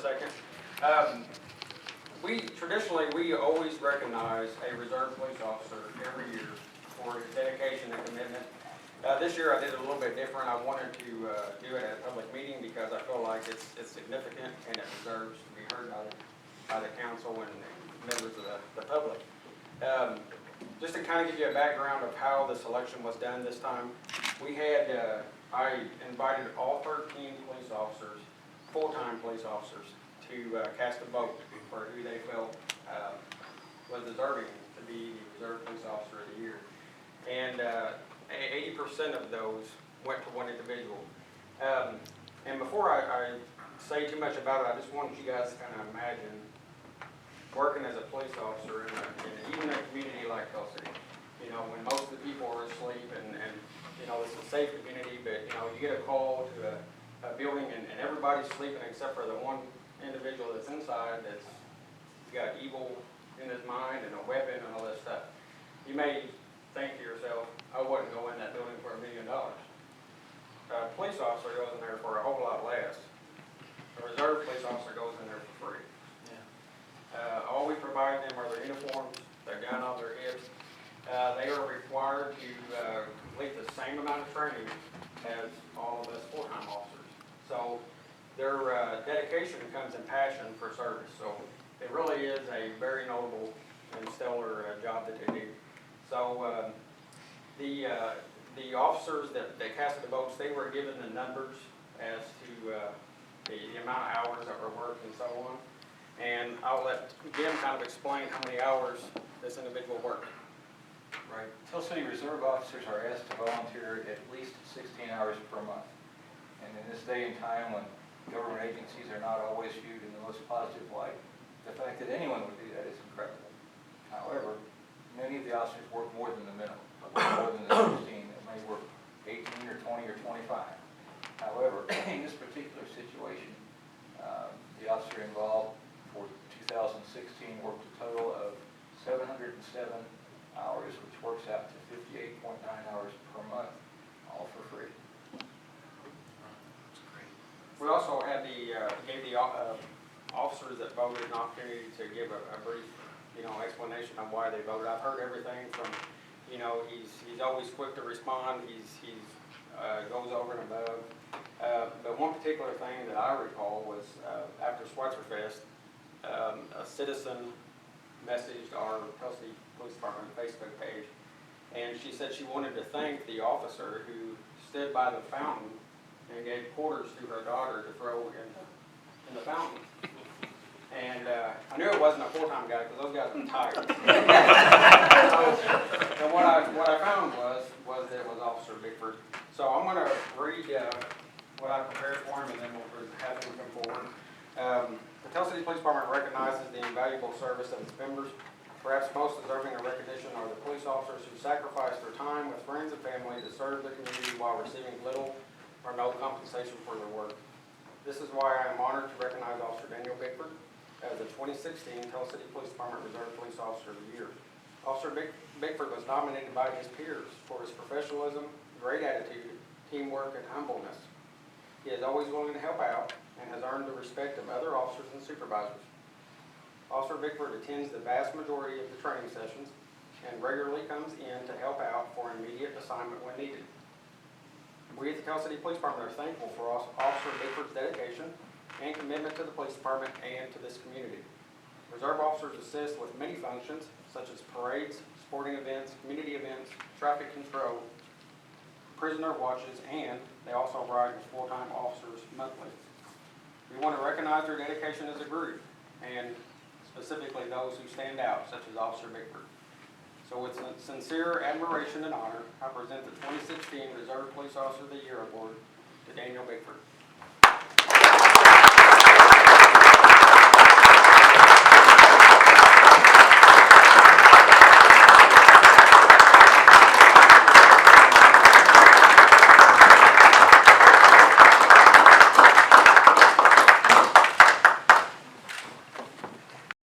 second. We always recognize a reserve police officer every year for his dedication and commitment. This year I did it a little bit different. I wanted to do it at a public meeting because I feel like it's significant and it deserves to be heard by the council and members of the public. Just to kind of give you a background of how the selection was done this time, we had, I invited all 13 police officers, full-time police officers, to cast a vote for who they felt was deserving to be the Reserve Police Officer of the Year. And 80% of those went to one individual. And before I say too much about it, I just want you guys to kind of imagine working as a police officer in even a community like Hill City. You know, when most of the people are asleep and you know, it's a safe community, but you know, you get a call to a building and everybody's sleeping except for the one individual that's inside that's got evil in his mind and a weapon and all this stuff. You may think to yourself, I wouldn't go in that building for $1 million. A police officer goes in there for a whole lot less. A reserve police officer goes in there for free. Yeah. All we provide them are their uniforms, their gun on their hips. They are required to complete the same amount of training as all of us full-time officers. So their dedication comes in passion for service. So it really is a very notable and stellar job that they do. So the officers that casted the votes, they were given the numbers as to the amount of hours that were worked and so on. And I'll let Jim kind of explain how many hours this individual worked. Right. Hill City Reserve officers are asked to volunteer at least 16 hours per month. And in this day and time when government agencies are not always viewed in the most positive light, the fact that anyone would do that is incredible. However, many of the officers work more than the minimum, more than the 16. They may work 18 or 20 or 25. However, in this particular situation, the officer involved for 2016 worked a total of 707 hours, which works out to 58.9 hours per month, all for free. That's great. We also had gave the officers that voted an opportunity to give a brief, you know, explanation on why they voted. I've heard everything from, you know, he's always quick to respond. He's goes over and above. But one particular thing that I recall was after Schweitzerfest, a citizen messaged our Kelsey Police Department Facebook page, and she said she wanted to thank the officer who stood by the fountain and gave quarters to her daughter to throw in the fountain. And I knew it wasn't a full-time guy because those guys were tired. And what I found was that it was Officer Bickford. So I'm going to read what I prepared for him, and then we'll have him come forward. The Tell City Police Department recognizes the invaluable service of its members. Perhaps most deserving of recognition are the police officers who sacrifice their time with friends and family to serve the community while receiving little or no compensation for their work. This is why I am honored to recognize Officer Daniel Bickford as the 2016 Tell City Police Department Reserve Police Officer of the Year. Officer Bickford was nominated by his peers for his professionalism, great attitude, teamwork, and humbleness. He is always willing to help out and has earned the respect of other officers and supervisors. Officer Bickford attends the vast majority of the training sessions and regularly comes in to help out for immediate assignment when needed. We at the Tell City Police Department are thankful for Officer Bickford's dedication and commitment to the police department and to this community. Reserve officers assist with many functions such as parades, sporting events, community events, traffic control, prisoner watches, and they also ride with full-time officers monthly. We want to recognize their dedication as a group, and specifically those who stand out, such as Officer Bickford. So with sincere admiration and honor, I present the 2016 Reserve Police Officer of the Year Award to Daniel Bickford.